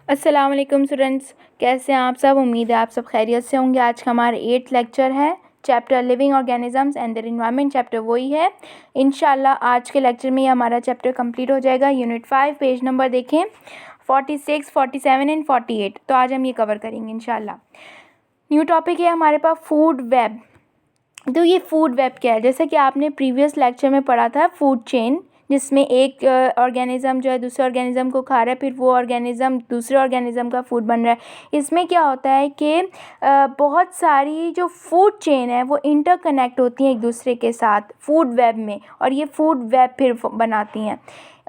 अस्सलाम वालेकुम स्टूडेंट्स, कैसे हैं आप सब। उम्मीद है आप सब खैरियत से होंगे। आज का हमारा 8th लेक्चर है, chapter living organisms and their environment. Chapter वही है। इंशाल्लाह आज के लेक्चर में ये हमारा चैप्टर कंप्लीट हो जाएगा। यूनिट 5 पेज नंबर देखें 46, 47 एंड 48। तो आज हम ये कवर करेंगे इंशाल्लाह। न्यू टॉपिक है हमारे पास फूड वेब। तो ये फूड वेब क्या है, जैसे कि आपने प्रीवियस लेक्चर में पढ़ा था फूड चेन, जिसमें एक ऑर्गेनिज़म जो है दूसरे ऑर्गेनिज़म को खा रहा है, फिर वो ऑर्गेनिज़म दूसरे ऑर्गेनिज़म का फूड बन रहा है। इसमें क्या होता है कि बहुत सारी जो फूड चेन है वो इंटरकनेक्ट होती हैं एक दूसरे के साथ फूड वेब में, और ये फूड वेब फिर बनाती हैं।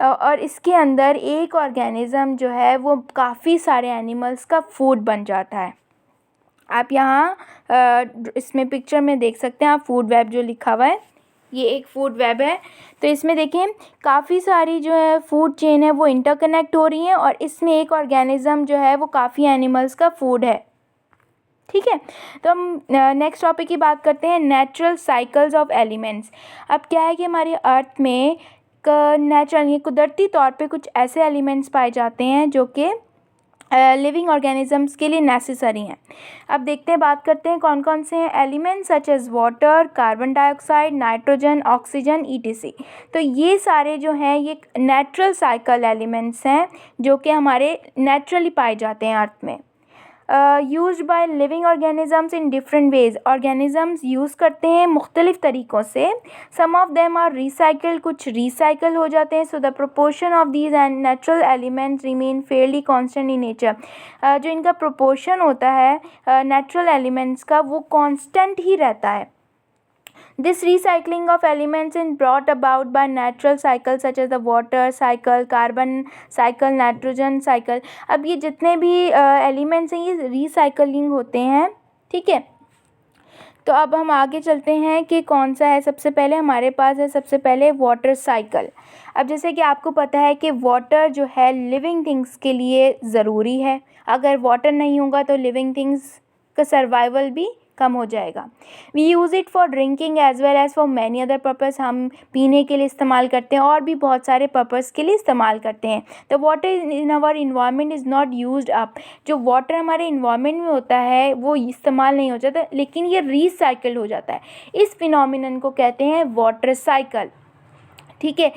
और इसके अंदर एक ऑर्गेनिज़म जो है वो काफ़ी सारे एनिमल्स का फूड बन जाता है। आप यहाँ इसमें पिक्चर में देख सकते हैं आप फूड वेब जो लिखा हुआ है, ये एक फूड वेब है। तो इसमें देखें काफ़ी सारी जो है फूड चेन है वो इंटरकनेक्ट हो रही हैं, और इसमें एक ऑर्गेनिज़म जो है वो काफ़ी एनिमल्स का फूड है। ठीक है, तो हम नेक्स्ट टॉपिक की बात करते हैं, नेचुरल साइकिल्स ऑफ एलिमेंट्स। अब क्या है कि हमारी अर्थ में नेचुरल कुदरती तौर पे कुछ ऐसे एलिमेंट्स पाए जाते हैं जो कि लिविंग ऑर्गेनिजम्स के लिए नेसेसरी हैं। अब देखते हैं, बात करते हैं कौन कौन से हैं elements, such as water, carbon dioxide, nitrogen, oxygen, ETC. तो ये सारे जो हैं ये नेचुरल साइकिल एलिमेंट्स हैं जो कि हमारे नेचुरली पाए जाते हैं अर्थ में। Used by living organisms in different ways. Organisms use करते हैं मुख्तलिफ तरीक़ों से। सम ऑफ देम आर रिसाइकल्ड, कुछ रिसाइकल हो जाते हैं। So the proportion of these and natural elements remain Fairlie constant in nature. जो इनका प्रोपोर्शन होता है नेचुरल एलिमेंट्स का वो कांस्टेंट ही रहता है। This recycling of elements is brought about by natural cycles such as the water cycle, carbon cycle, nitrogen cycle। अब ये जितने भी एलिमेंट्स हैं ये रिसाइकलिंग होते हैं। ठीक है, तो अब हम आगे चलते हैं कि कौन सा है। सबसे पहले हमारे पास है सबसे पहले वाटर साइकिल। अब जैसे कि आपको पता है कि वाटर जो है लिविंग थिंग्स के लिए ज़रूरी है। अगर वाटर नहीं होगा तो लिविंग थिंग्स का सर्वाइवल भी कम हो जाएगा। We use it for drinking as well as for many other purpose. हम पीने के लिए इस्तेमाल करते हैं और भी बहुत सारे पर्पस के लिए इस्तेमाल करते हैं। The water in our environment is not used up. जो वाटर हमारे इन्वायरमेंट में होता है वो इस्तेमाल नहीं हो जाता, लेकिन ये रिसाइकल्ड हो जाता है। इस फिनोमिनन को कहते हैं वाटर साइकिल। ठीक है,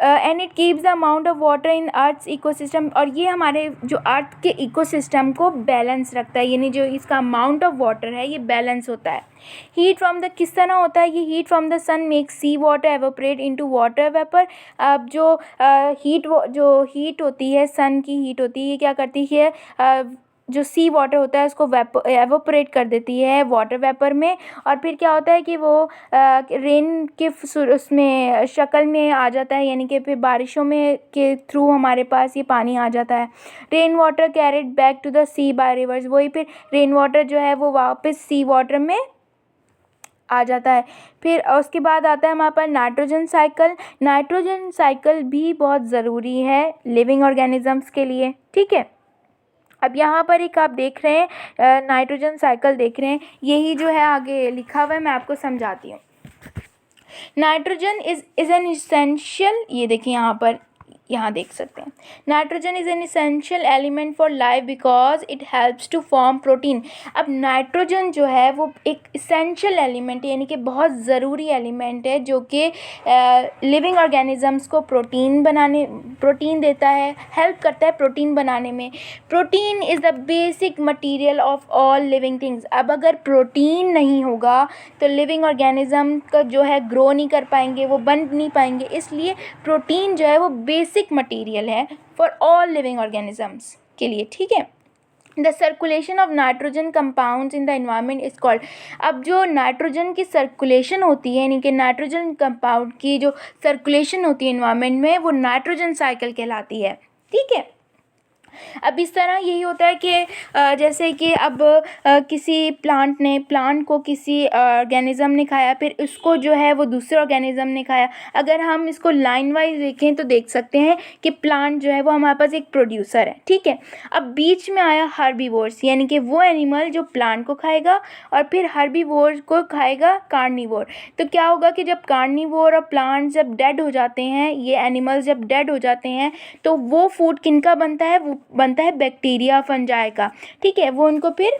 and it keeps the amount of water in earth ecosystem. और ये हमारे जो अर्थ के इकोसिस्टम को बैलेंस रखता है, यानी जो इसका अमाउंट ऑफ वाटर है ये बैलेंस होता है। हीट फ्रॉम द किस तरह होता है, ये heat from the sun makes sea water evaporate into water vapour. अब जो हीट होती है, सन की हीट होती है, ये क्या करती है जो सी वाटर होता है उसको एवोपरेट कर देती है वाटर वेपर में। और फिर क्या होता है कि वो रेन के उसमें शक्ल में आ जाता है, यानी कि फिर बारिशों में के थ्रू हमारे पास ये पानी आ जाता है। Rain water carried back to the sea by rivers. वही फिर रेन वाटर जो है वो वापस सी वाटर में आ जाता है। फिर उसके बाद आता है हमारे पास नाइट्रोजन साइकिल। नाइट्रोजन साइकिल भी बहुत ज़रूरी है लिविंग ऑर्गेनिजम्स के लिए। ठीक है, अब यहाँ पर एक आप देख रहे हैं नाइट्रोजन साइकिल देख रहे हैं, यही जो है आगे लिखा हुआ है, मैं आपको समझाती हूँ। नाइट्रोजन इज़ एन इसेंशियल, ये देखिए यहाँ देख सकते हैं, nitrogen is an essential element for life because it helps to form protein. अब नाइट्रोजन जो है वो एक इसेंशियल एलिमेंट है, यानी कि बहुत ज़रूरी एलिमेंट है जो कि लिविंग ऑर्गेनिजम्स को प्रोटीन देता है, हेल्प करता है प्रोटीन बनाने में। Protein is the basic material of all living things. अब अगर प्रोटीन नहीं होगा तो लिविंग ऑर्गेनिज्म का जो है ग्रो नहीं कर पाएंगे, वो बन नहीं पाएंगे। इसलिए प्रोटीन जो है वो बेसिक मटेरियल है फॉर ऑल लिविंग ऑर्गेनिजम्स के लिए। ठीक है, the circulation of nitrogen compounds in the environment is called. अब जो नाइट्रोजन की सर्कुलेशन होती है, यानी कि नाइट्रोजन कंपाउंड की जो सर्कुलेशन होती है इन्वायरमेंट में, वो नाइट्रोजन साइकिल कहलाती है। ठीक है, अब इस तरह यही होता है कि जैसे कि अब किसी प्लांट को किसी ऑर्गेनिज़म ने खाया, फिर उसको जो है वो दूसरे ऑर्गेनिज़म ने खाया। अगर हम इसको लाइन वाइज देखें तो देख सकते हैं कि प्लांट जो है वो हमारे पास एक प्रोड्यूसर है। ठीक है, अब बीच में आया हर्बीवोर्स, यानी कि वो एनिमल जो प्लांट को खाएगा, और फिर हर्बीवोर को खाएगा कार्निवोर। तो क्या होगा कि जब कार्निवोर और प्लांट जब डेड हो जाते हैं, ये एनिमल्स जब डेड हो जाते हैं, तो वो फूड किनका बनता है, वो बनता है बैक्टीरिया फंजाई का, ठीक है। वो उनको फिर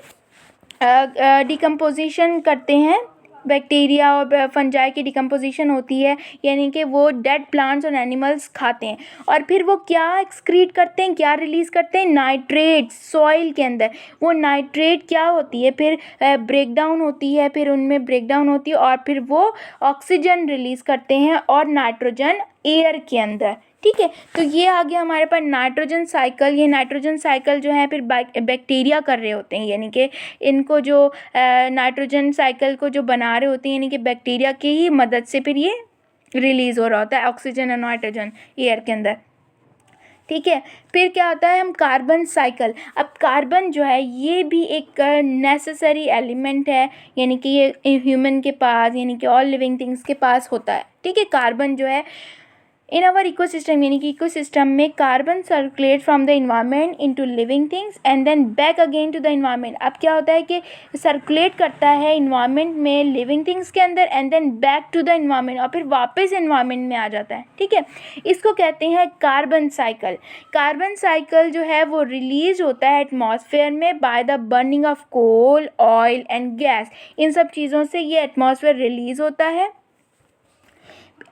डिकम्पोजिशन करते हैं, बैक्टीरिया और फंजाई की डिकम्पोजिशन होती है, यानी कि वो डेड प्लांट्स और एनिमल्स खाते हैं और फिर वो क्या एक्सक्रीट करते हैं, क्या रिलीज़ करते हैं, नाइट्रेट सॉइल के अंदर। वो नाइट्रेट क्या होती है, फिर ब्रेकडाउन होती है, फिर उनमें ब्रेकडाउन होती है और फिर वो ऑक्सीजन रिलीज़ करते हैं और नाइट्रोजन एयर के अंदर, ठीक है। तो ये आ गया हमारे पास नाइट्रोजन साइकिल। ये नाइट्रोजन साइकिल जो है फिर बैक्टीरिया कर रहे होते हैं, यानी कि इनको जो नाइट्रोजन साइकिल को जो बना रहे होते हैं, यानी कि बैक्टीरिया की ही मदद से फिर ये रिलीज़ हो रहा होता है ऑक्सीजन और नाइट्रोजन एयर के अंदर, ठीक है। फिर क्या होता है, हम कार्बन साइकिल। अब कार्बन जो है ये भी एक नेसेसरी एलिमेंट है, यानी कि ये ह्यूमन के पास, यानी कि ऑल लिविंग थिंग्स के पास होता है, ठीक है। कार्बन जो है इन आवर इकोसिस्टम, यानी कि इकोसिस्टम में carbon circulate from the environment into living things and then back again to the environment. अब क्या होता है कि सर्कुलेट करता है इन्वायरमेंट में लिविंग थिंग्स के अंदर and then back to the environment, और फिर वापस इन्वायरमेंट में आ जाता है, ठीक है। इसको कहते हैं कार्बन साइकिल। कार्बन साइकिल जो है वो रिलीज होता है एटमॉस्फेयर में by the burning of coal, oil and gas. इन सब चीज़ों से ये एटमॉस्फेयर रिलीज होता है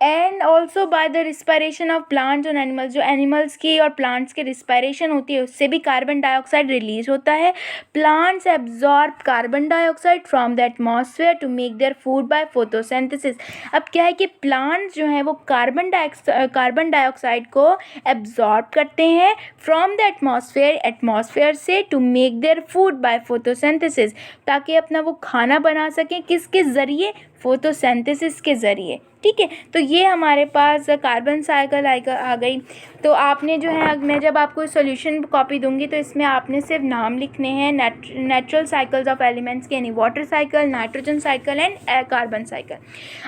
and also by the respiration of plants और एनिमल्स। जो एनिमल्स की और प्लांट्स की रिस्पायरेशन होती है उससे भी कार्बन डाइऑक्साइड रिलीज होता है। Plants absorb carbon dioxide from the atmosphere to make their food by photosynthesis. अब क्या है कि प्लांट्स जो हैं वो कार्बन डाइऑक्साइड को एब्जॉर्ब करते हैं फ्रॉम द एटमॉस्फेयर से to make their food by photosynthesis, ताकि अपना वो खाना बना सकें, किसके ज़रिए, फोटोसिंथेसिस के ज़रिए, ठीक है। तो ये हमारे पास कार्बन साइकिल आ गई। तो आपने जो है, मैं जब आपको सॉल्यूशन कॉपी दूंगी तो इसमें आपने सिर्फ नाम लिखने हैं नेचुरल साइकिल्स ऑफ एलिमेंट्स के, यानी water cycle, nitrogen cycle and carbon cycle.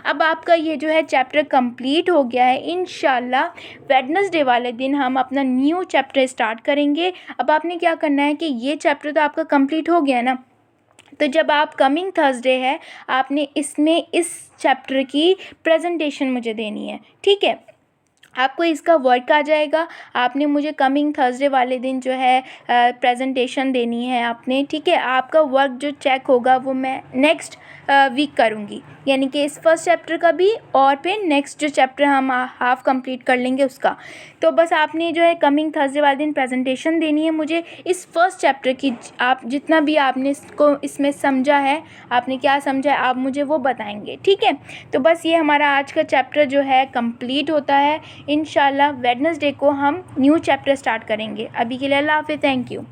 अब आपका ये जो है चैप्टर कंप्लीट हो गया है। इंशाल्लाह वेडनेसडे वाले दिन हम अपना न्यू चैप्टर स्टार्ट करेंगे। अब आपने क्या करना है कि ये चैप्टर तो आपका कंप्लीट हो गया ना, तो जब आप कमिंग थर्सडे है आपने इसमें इस चैप्टर की प्रेजेंटेशन मुझे देनी है, ठीक है। आपको इसका वर्क आ जाएगा, आपने मुझे कमिंग थर्सडे वाले दिन जो है प्रेजेंटेशन देनी है आपने, ठीक है। आपका वर्क जो चेक होगा वो मैं नेक्स्ट वीक करूँगी, यानी कि इस फर्स्ट चैप्टर का भी और फिर नेक्स्ट जो चैप्टर हम हाफ कंप्लीट कर लेंगे उसका। तो बस आपने जो है कमिंग थर्सडे वाले दिन प्रेजेंटेशन देनी है मुझे इस फर्स्ट चैप्टर की। आप जितना भी आपने इसको इसमें समझा है, आपने क्या समझा है, आप मुझे वो बताएंगे, ठीक है। तो बस ये हमारा आज का चैप्टर जो है कंप्लीट होता है। इंशाल्लाह वेडनेसडे को हम न्यू चैप्टर स्टार्ट करेंगे। अभी के लिए अल्लाह हाफ़िज़, थैंक यू।